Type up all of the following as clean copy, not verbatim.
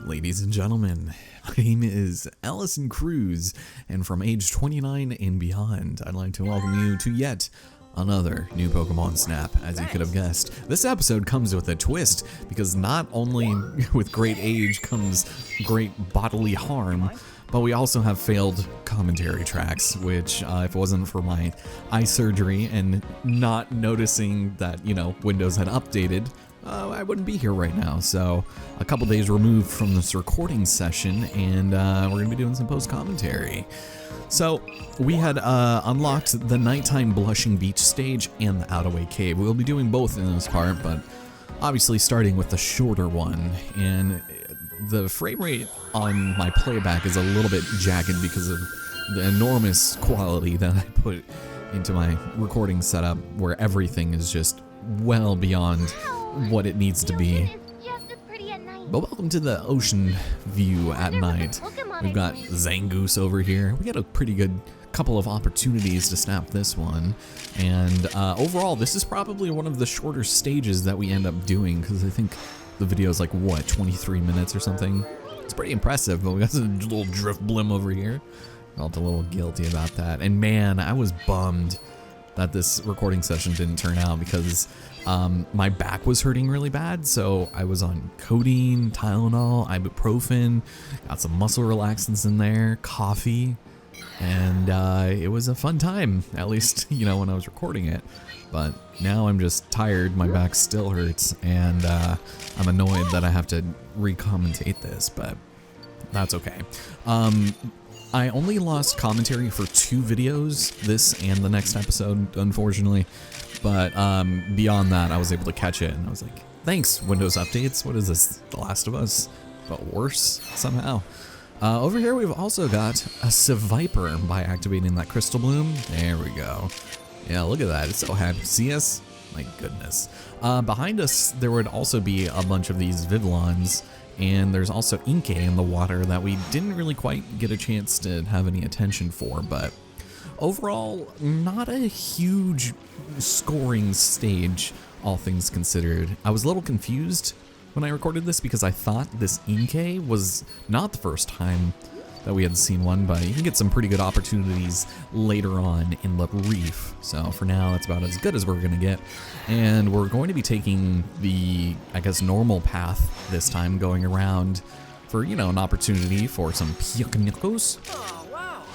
Ladies and gentlemen, my name is Allison Cruz, and from age 29 and beyond, I'd like to welcome you to yet another new Pokemon Snap. As you could have guessed, this episode comes with a twist, because not only with great age comes great bodily harm, but we also have failed commentary tracks, which if it wasn't for my eye surgery and not noticing that, Windows had updated, I wouldn't be here right now. So a couple days removed from this recording session, and we're gonna be doing some post-commentary. So we had unlocked the nighttime Blushing Beach stage and the Outaway Cave. We'll be doing both in this part, but obviously starting with the shorter one. And the frame rate on my playback is a little bit jagged because of the enormous quality that I put into my recording setup, where everything is just well beyond what it needs to be. But welcome to the ocean view at night. We've got Xangoose over here. We got a pretty good couple of opportunities to snap this one. And overall, this is probably one of the shorter stages that we end up doing, because I think the video is like, what, 23 minutes or something? It's pretty impressive, but we got a little drift blim over here. Felt a little guilty about that. And man, I was bummed that this recording session didn't turn out, because my back was hurting really bad, so I was on codeine, Tylenol, ibuprofen, got some muscle relaxants in there, coffee, and it was a fun time, at least, when I was recording it. But now I'm just tired, my back still hurts, and I'm annoyed that I have to re-commentate this, but that's okay. I only lost commentary for 2 videos, this and the next episode, unfortunately. But beyond that, I was able to catch it, and I was like, thanks, Windows updates. What is this, The Last of Us, but worse somehow? Over here, we've also got a Seviper by activating that Crystal Bloom. There we go. Yeah, look at that. It's so happy to see us. My goodness. Behind us, there would also be a bunch of these Vivillons. And there's also Inkay in the water that we didn't really quite get a chance to have any attention for, but overall, not a huge scoring stage, all things considered. I was a little confused when I recorded this, because I thought this Inkay was not the first time that we had seen one, but you can get some pretty good opportunities later on in the reef. So for now, it's about as good as we're gonna get. And we're going to be taking the, I guess, normal path this time, going around for, an opportunity for some Pokémon.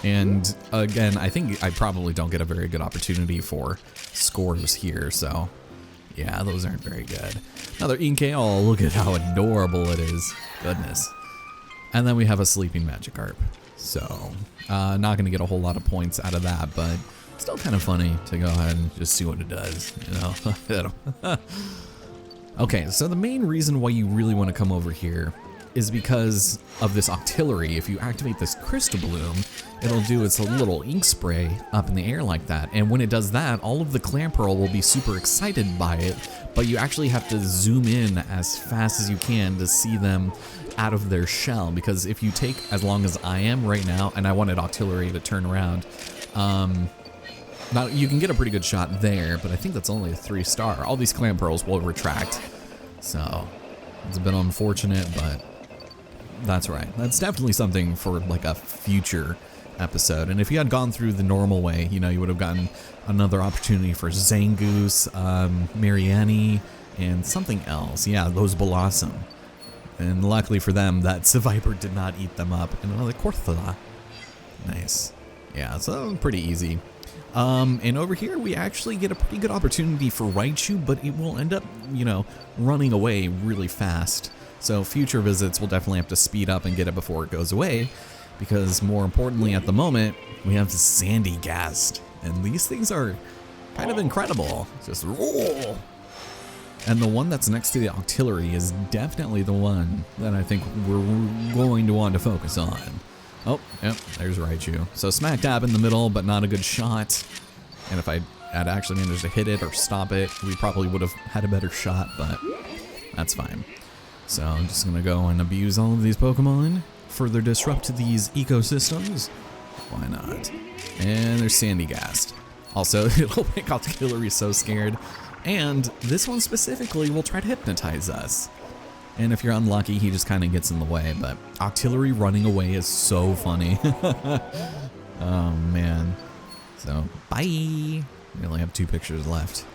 And again, I think I probably don't get a very good opportunity for scores here, so yeah, those aren't very good. Another Inkay. Oh, look at how adorable it is. Goodness. And then we have a Sleeping Magikarp. So, not going to get a whole lot of points out of that, but still kind of funny to go ahead and just see what it does, Okay, so the main reason why you really want to come over here is because of this Octillery. If you activate this Crystal Bloom, it'll do its little ink spray up in the air like that. And when it does that, all of the Clamperl will be super excited by it, but you actually have to zoom in as fast as you can to see them out of their shell, because if you take as long as I am right now, and I wanted Octillery to turn around, now you can get a pretty good shot there, but I think that's only a 3-star. All these Clamperls will retract, so it's a bit unfortunate, but that's right. That's definitely something for like a future episode. And if you had gone through the normal way, you would have gotten another opportunity for Xangoose, Mariani, and something else. Yeah, those Blossom. And luckily for them, that Seviper did not eat them up. And another Corthala. Nice. Yeah, so pretty easy. And over here, we actually get a pretty good opportunity for Raichu, but it will end up, running away really fast. So future visits, we'll definitely have to speed up and get it before it goes away, because more importantly at the moment, we have Sandygast. And these things are kind of incredible. Just roll. And the one that's next to the Octillery is definitely the one that I think we're going to want to focus on. Oh, yep, there's Raichu. So smack dab in the middle, but not a good shot. And if I had actually managed to hit it or stop it, we probably would have had a better shot, but that's fine. So I'm just gonna go and abuse all of these Pokemon, further disrupt these ecosystems. Why not? And there's Sandygast. Also, it'll make Octillery so scared. And this one specifically will try to hypnotize us. And if you're unlucky, he just kind of gets in the way. But Octillery running away is so funny. Oh, man. So, bye. We only have 2 pictures left.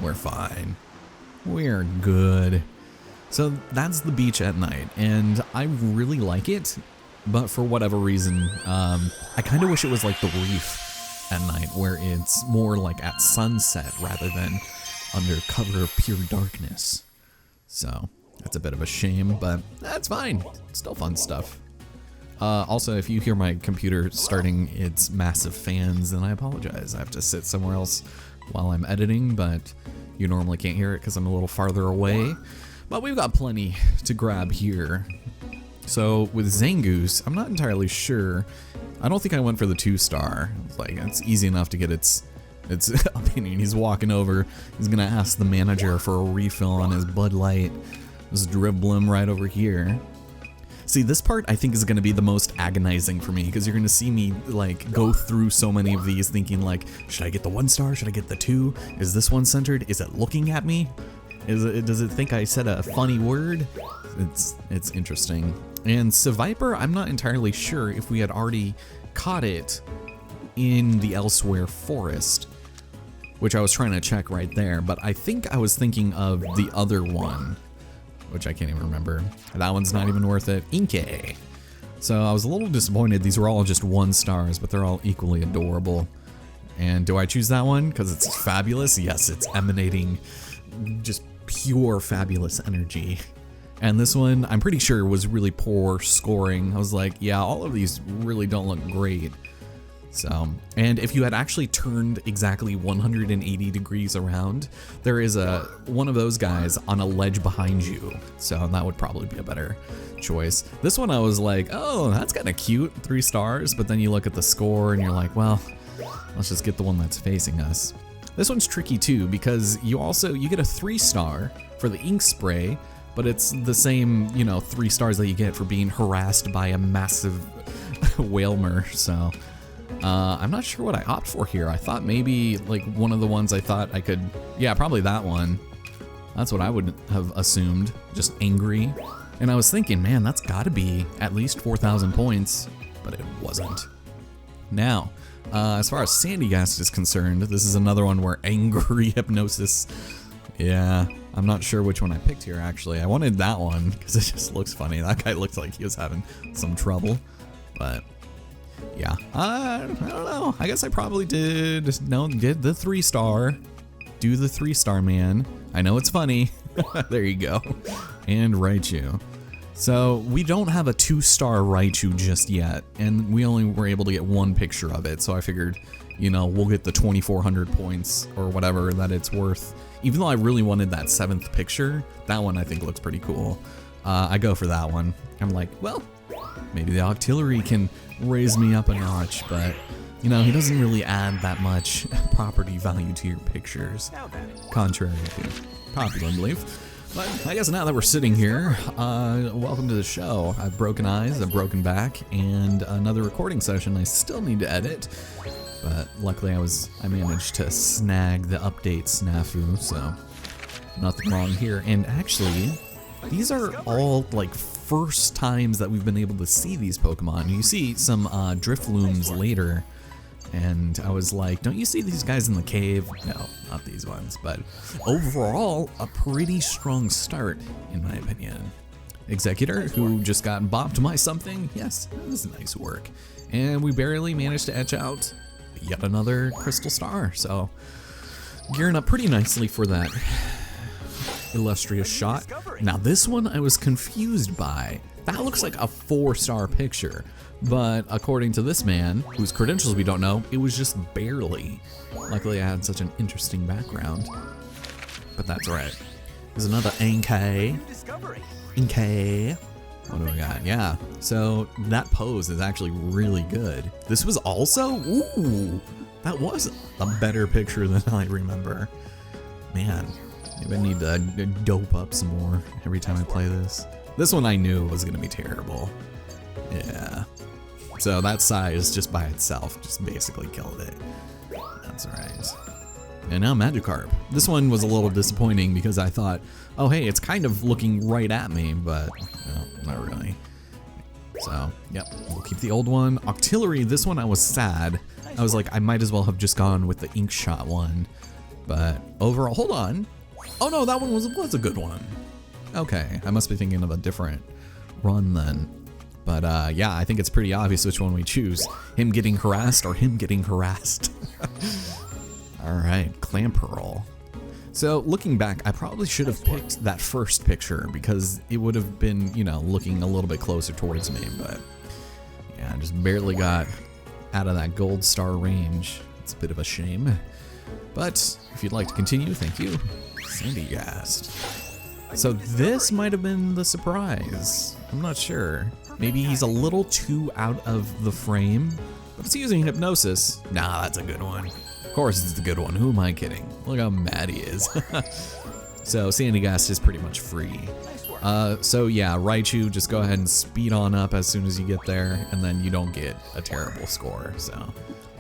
We're fine. We're good. So that's the beach at night, and I really like it, but for whatever reason, I kind of wish it was like the reef at night, where it's more like at sunset rather than under cover of pure darkness. So that's a bit of a shame, but that's fine. Still fun stuff. Also, if you hear my computer starting its massive fans, then I apologize. I have to sit somewhere else while I'm editing, but you normally can't hear it because I'm a little farther away. But we've got plenty to grab here. So with Xangoose, I'm not entirely sure. I don't think I went for the 2-star. Like, it's easy enough to get its opinion. He's walking over. He's gonna ask the manager for a refill on his Bud Light. Just dribble him right over here. See, this part I think is gonna be the most agonizing for me, because you're gonna see me like go through so many of these thinking like, should I get the 1-star? Should I get the 2? Is this one centered? Is it looking at me? Does it think I said a funny word? It's interesting. And Seviper, I'm not entirely sure if we had already caught it in the Elsewhere Forest, which I was trying to check right there, but I think I was thinking of the other one, which I can't even remember. That one's not even worth it. Inkay. So I was a little disappointed. These were all just 1-stars, but they're all equally adorable. And do I choose that one because it's fabulous? Yes, it's emanating just pure fabulous energy. And this one, I'm pretty sure, was really poor scoring. I was like, yeah, all of these really don't look great. So, and if you had actually turned exactly 180 degrees around, there is one of those guys on a ledge behind you. So that would probably be a better choice. This one I was like, oh, that's kind of cute, 3 stars. But then you look at the score and you're like, well, let's just get the one that's facing us. This one's tricky too, because you get a 3-star for the ink spray, but it's the same, 3 stars that you get for being harassed by a massive whalmer. So I'm not sure what I opt for here. I thought maybe like one of the ones I thought I could, yeah, probably that one. That's what I would have assumed, just angry. And I was thinking, man, that's gotta be at least 4,000 points, but it wasn't. Now, as far as Sandygast is concerned, this is another one where angry hypnosis. Yeah, I'm not sure which one I picked here, actually. I wanted that one because it just looks funny. That guy looked like he was having some trouble, but yeah, I don't know. I guess I probably did the 3-star. Do the 3-star, man. I know it's funny. There you go. And Raichu. So we don't have a 2-star Raichu just yet, and we only were able to get 1 picture of it, so I figured, we'll get the 2,400 points or whatever that it's worth. Even though I really wanted that 7th picture, that one I think looks pretty cool. I go for that one. I'm like, well, maybe the Octillery can raise me up a notch, but, he doesn't really add that much property value to your pictures, contrary to popular belief. But I guess now that we're sitting here, welcome to the show. I've broken eyes, I've broken back, and another recording session I still need to edit. But luckily I managed to snag the update snafu, so nothing wrong here. And actually, these are all like first times that we've been able to see these Pokemon. You see some Driftlooms later, and I was like, don't you see these guys in the cave? No, not these ones, but overall, a pretty strong start, in my opinion. Executor, who just got bopped by something, yes, that was nice work. And we barely managed to etch out yet another Crystal Star, so gearing up pretty nicely for that illustrious shot. Now this one I was confused by. That looks like a 4-star picture. But according to this man, whose credentials we don't know, it was just barely. Luckily I had such an interesting background. But that's right. There's another Inkay. Inkay. What do we got? Yeah, so that pose is actually really good. This was also, ooh, that was a better picture than I remember. Man, maybe I need to dope up some more every time I play this. This one I knew was gonna be terrible. Yeah. So that size just by itself just basically killed it. That's right. And now Magikarp. This one was a little disappointing because I thought, oh hey, it's kind of looking right at me, but no, not really. So, yep, we'll keep the old one. Octillery, this one I was sad. I was like, I might as well have just gone with the ink shot one. But overall, hold on. Oh no, that one was a good one. Okay, I must be thinking of a different run then. But yeah, I think it's pretty obvious which one we choose. Him getting harassed or him getting harassed. Alright, Clamperl. So looking back, I probably should have picked that first picture because it would have been, you know, looking a little bit closer towards me, but yeah, I just barely got out of that gold star range. It's a bit of a shame. But if you'd like to continue, thank you. Sandygast. So this might have been the surprise. I'm not sure. Maybe he's a little too out of the frame, but it's using hypnosis. Nah, that's a good one. Of course it's a good one. Who am I kidding? Look how mad he is. So Sandygast is pretty much free. So yeah, Raichu, just go ahead and speed on up as soon as you get there, and then you don't get a terrible score. So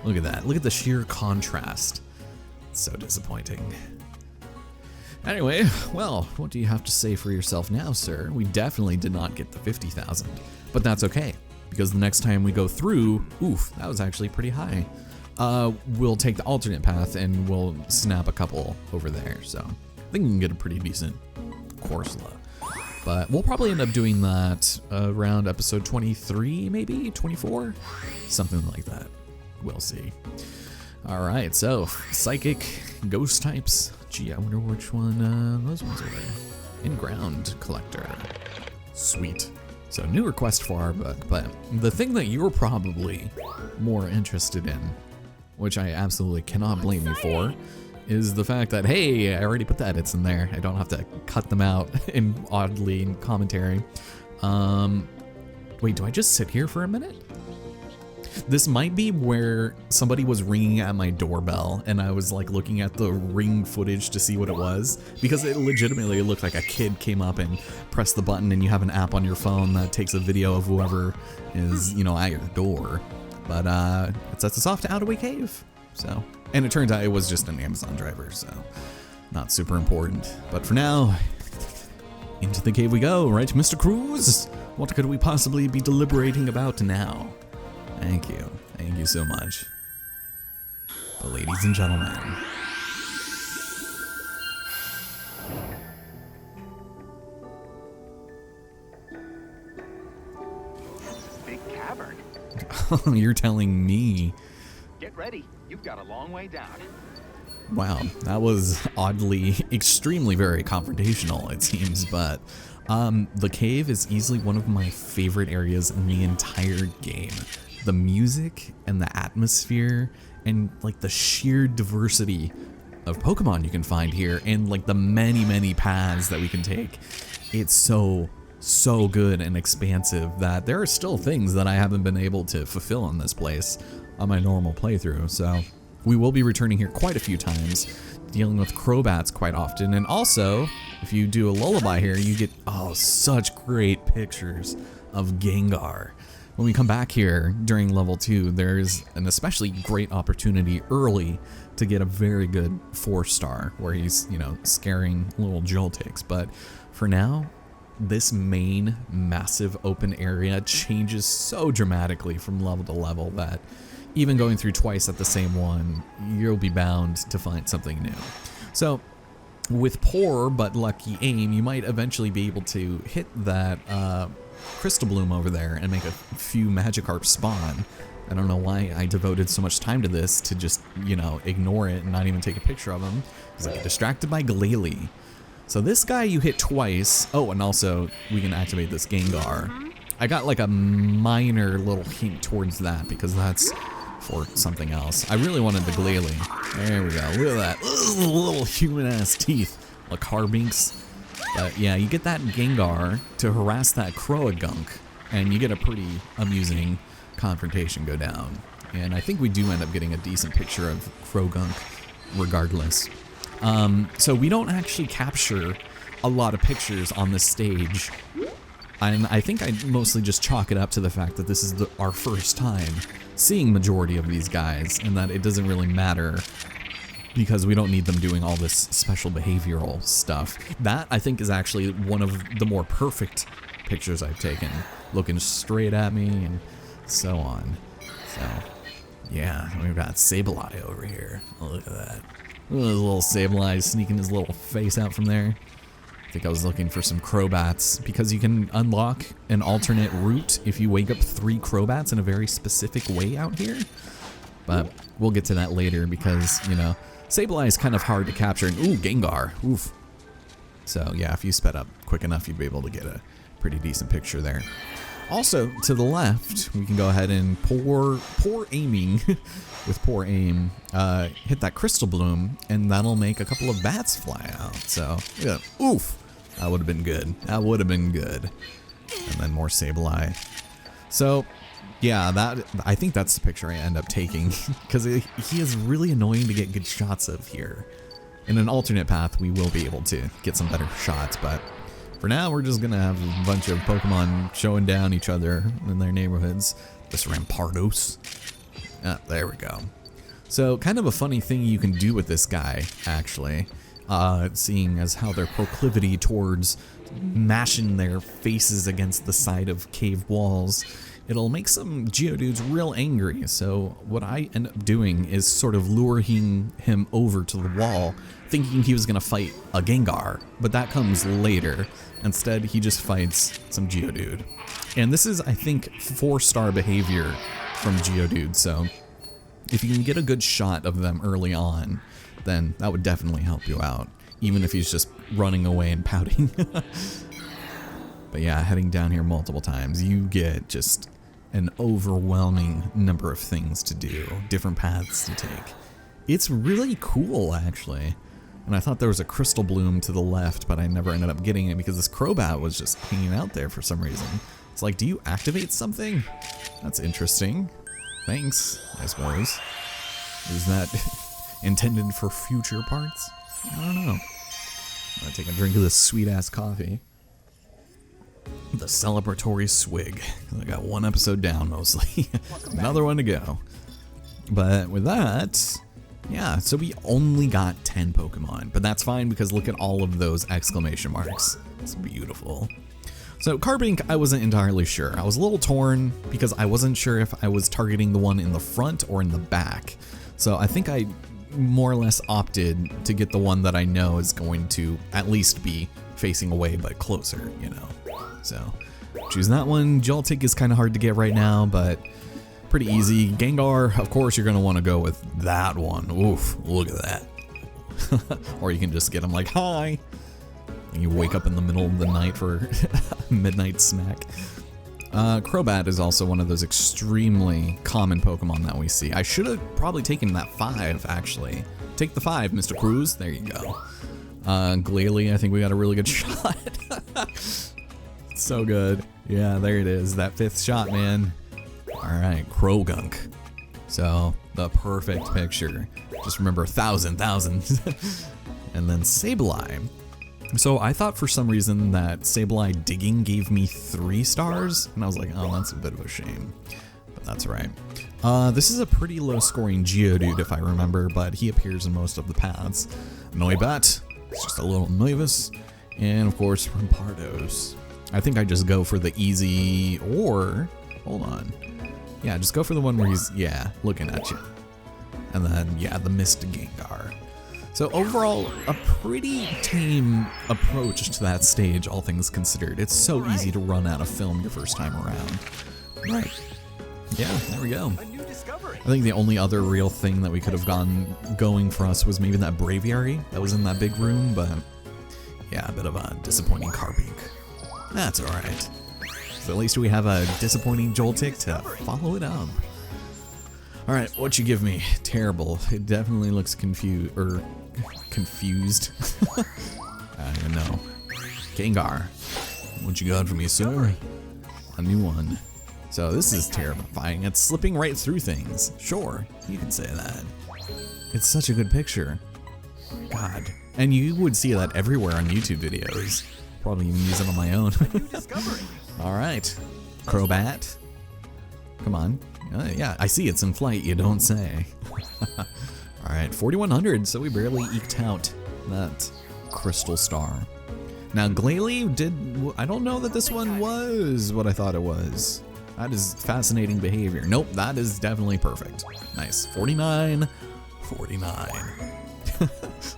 look at that. Look at the sheer contrast. It's so disappointing. Anyway, well, what do you have to say for yourself now, sir? We definitely did not get the 50,000, but that's okay, because the next time we go through, oof, that was actually pretty high. We'll take the alternate path and we'll snap a couple over there, so I think we can get a pretty decent Corsola. But we'll probably end up doing that around episode 23, maybe 24, something like that. We'll see. All right, so psychic, ghost types. Gee, I wonder which one those ones are. In-ground collector. Sweet. So new request for our book, but the thing that you're probably more interested in, which I absolutely cannot blame you for, is the fact that, hey, I already put the edits in there. I don't have to cut them out in oddly in commentary. Wait, do I just sit here for a minute? This might be where somebody was ringing at my doorbell and I was like looking at the ring footage to see what it was, because it legitimately looked like a kid came up and pressed the button, and you have an app on your phone that takes a video of whoever is, you know, at your door. But it sets us off to Outaway Cave. So, and it turns out it was just an Amazon driver, so not super important. But for now, into the cave we go, right, Mr. Cruz? What could we possibly be deliberating about now? Thank you so much. But ladies and gentlemen, big cavern. you're telling me. Get ready, you've got a long way down. Wow, that was oddly, extremely very confrontational, it seems, but the cave is easily one of my favorite areas in the entire game. The music and the atmosphere and like the sheer diversity of Pokemon you can find here, and like the many paths that we can take. It's so good and expansive that there are still things that I haven't been able to fulfill in this place on my normal playthrough. So we will be returning here quite a few times, dealing with Crobats quite often. And also, if you do a lullaby here, you get, oh, such great pictures of Gengar. When we come back here during level 2, there's an especially great opportunity early to get a very good 4-star where he's, you know, scaring little Joltex. But for now, this main massive open area changes so dramatically from level to level that even going through twice at the same one, you'll be bound to find something new. So with poor but lucky aim, you might eventually be able to hit that Crystal Bloom over there and make a few Magikarp spawn. I don't know why I devoted so much time to this, to just, you know, ignore it and not even take a picture of him, because I get distracted by Glalie. So this guy you hit twice. Oh, and also we can activate this Gengar. I got like a minor little hint towards that because that's for something else. I really wanted the Glalie. There we go. Look at that. Ugh, little human-ass teeth. Like Carbinks. But yeah, you get that Gengar to harass that Croagunk, and you get a pretty amusing confrontation go down. And I think we do end up getting a decent picture of Croagunk regardless. So we don't actually capture a lot of pictures on this stage. And I think I mostly just chalk it up to the fact that this is our first time seeing majority of these guys, and that it doesn't really matter because we don't need them doing all this special behavioral stuff. That, I think, is actually one of the more perfect pictures I've taken, looking straight at me and so on. So, yeah, we've got Sableye over here. Oh, look at that. Look at his little Sableye sneaking his little face out from there. I think I was looking for some Crobats, because you can unlock an alternate route if you wake up 3 Crobats in a very specific way out here. But we'll get to that later because, you know, Sableye is kind of hard to capture. And, ooh, Gengar. Oof. So, yeah, if you sped up quick enough, you'd be able to get a pretty decent picture there. Also, to the left, we can go ahead and poor aiming, with poor aim, hit that Crystal Bloom, and that'll make a couple of bats fly out. So, yeah, oof. That would have been good. That would have been good. And then more Sableye. So, yeah, I think that's the picture I end up taking, because he is really annoying to get good shots of here. In an alternate path, we will be able to get some better shots, but for now, we're just gonna have a bunch of Pokemon showing down each other in their neighborhoods. This Rampardos. Ah, there we go. So, kind of a funny thing you can do with this guy, actually. Seeing as how their proclivity towards mashing their faces against the side of cave walls, it'll make some Geodudes real angry. So what I end up doing is sort of luring him over to the wall, thinking he was going to fight a Gengar, but that comes later. Instead, he just fights some Geodude. And this is, I think, 4-star behavior from Geodude, so if you can get a good shot of them early on, then that would definitely help you out, even if he's just running away and pouting. But yeah, heading down here multiple times, you get just an overwhelming number of things to do, different paths to take. It's really cool, actually. And I thought there was a Crystal Bloom to the left, but I never ended up getting it because this Crobat was just hanging out there for some reason. It's like, do you activate something? That's interesting. Thanks, I suppose. Is that intended for future parts? I don't know. I'm gonna take a drink of this sweet-ass coffee. The celebratory swig. I got one episode down, mostly. Another one to go. But with that, yeah, so we only got 10 Pokemon. But that's fine because look at all of those exclamation marks. It's beautiful. So Carbink, I wasn't entirely sure. I was a little torn because I wasn't sure if I was targeting the one in the front or in the back. So I think I more or less opted to get the one that I know is going to at least be facing away but closer, you know. So choose that one. Joltik is kind of hard to get right now, but pretty easy. Gengar, of course you're going to want to go with that one. Oof, look at that. Or you can just get him like, hi. And you wake up in the middle of the night for a midnight snack. Crobat is also one of those extremely common Pokemon that we see. I should have probably taken that 5, actually. Take the 5, Mr. Cruz. There you go. Glalie, I think we got a really good shot. So good. Yeah, there it is. That 5th shot, man. Alright, Krogunk. So, the perfect picture. Just remember 1,000. And then Sableye. So I thought for some reason that Sableye digging gave me 3 stars, and I was like, oh, that's a bit of a shame. But that's right. This is a pretty low scoring Geodude if I remember, but he appears in most of the paths. Noibat, it's just a little Noivus, and of course Rampardos. I think I just go for the easy, or, hold on. Yeah, just go for the one where he's, yeah, looking at you. And then, yeah, the Mist Gengar. So overall, a pretty tame approach to that stage, all things considered. It's so easy to run out of film your first time around. Right. Yeah, there we go. I think the only other real thing that we could have gotten going for us was maybe that Braviary that was in that big room, but yeah, a bit of a disappointing Carbink. That's alright. So at least we have a disappointing Joltik to follow it up. Alright, what you give me? Terrible. It definitely looks confused. I don't even know. Gengar, what you got for me, sir? A new one. So this is terrifying. It's slipping right through things. Sure, you can say that. It's such a good picture. God. And you would see that everywhere on YouTube videos. Probably even use it on my own. Alright. Crobat. Come on. Yeah, I see it's in flight, you don't say. All right, 4,100, so we barely eked out that crystal star. Now, Glalie I don't know that this one was what I thought it was. That is fascinating behavior. Nope, that is definitely perfect. Nice, 49, 49.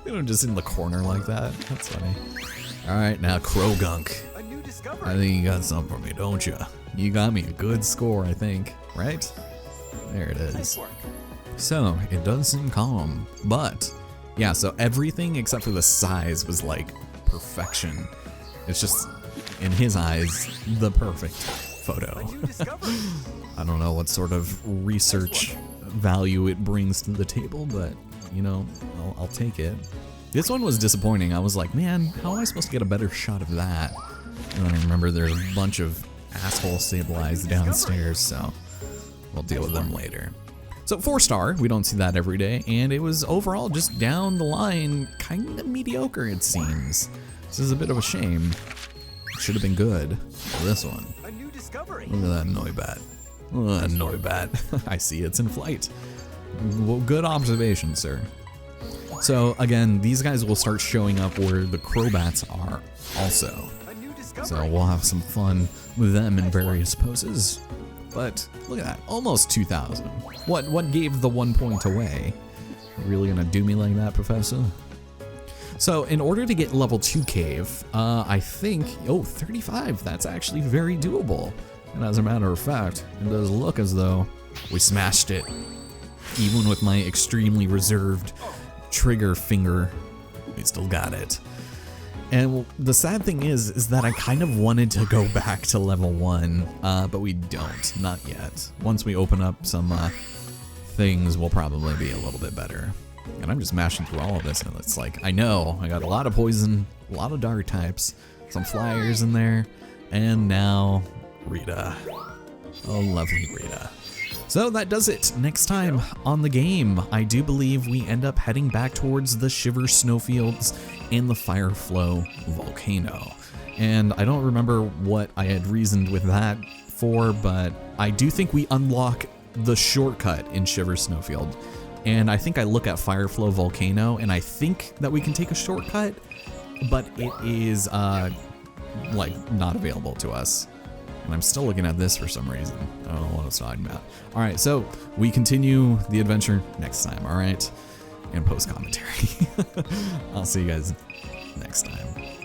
You know, just in the corner like that. That's funny. All right, now Krogunk. I think you got something for me, don't you? You got me a good score, I think, right? There it is. So, it does seem calm, but yeah, so everything except for the size was like perfection. It's just, in his eyes, the perfect photo. I don't know what sort of research value it brings to the table, but you know, I'll take it. This one was disappointing. I was like, man, how am I supposed to get a better shot of that? And I remember there's a bunch of asshole stabilized downstairs, so we'll deal with them later. So 4-star, we don't see that every day, and it was overall just down the line, kind of mediocre it seems. This is a bit of a shame. Should have been good for this one. A new discovery. Look at that Noibat. Look at that Noibat. I see it's in flight. Well, good observation, sir. So again, these guys will start showing up where the Crobats are also. So we'll have some fun with them in various poses. But look at that, almost 2,000. What gave the 1 point away? Really gonna do me like that, Professor? So in order to get level 2 cave, I think, 35, that's actually very doable. And as a matter of fact, it does look as though we smashed it. Even with my extremely reserved trigger finger, we still got it. And the sad thing is that I kind of wanted to go back to level 1, but we don't, not yet. Once we open up some things, we'll probably be a little bit better. And I'm just mashing through all of this, and it's like, I know, I got a lot of poison, a lot of dark types, some flyers in there, and now Rita. Oh, lovely Rita. So that does it. Next time on the game, I do believe we end up heading back towards the Shiver Snowfields and the Fireflow Volcano. And I don't remember what I had reasoned with that for, but I do think we unlock the shortcut in Shiver Snowfield. And I think I look at Fireflow Volcano and I think that we can take a shortcut, but it is like not available to us. And I'm still looking at this for some reason. I don't know what it's talking about. All right, so we continue the adventure next time, all right? And post commentary. I'll see you guys next time.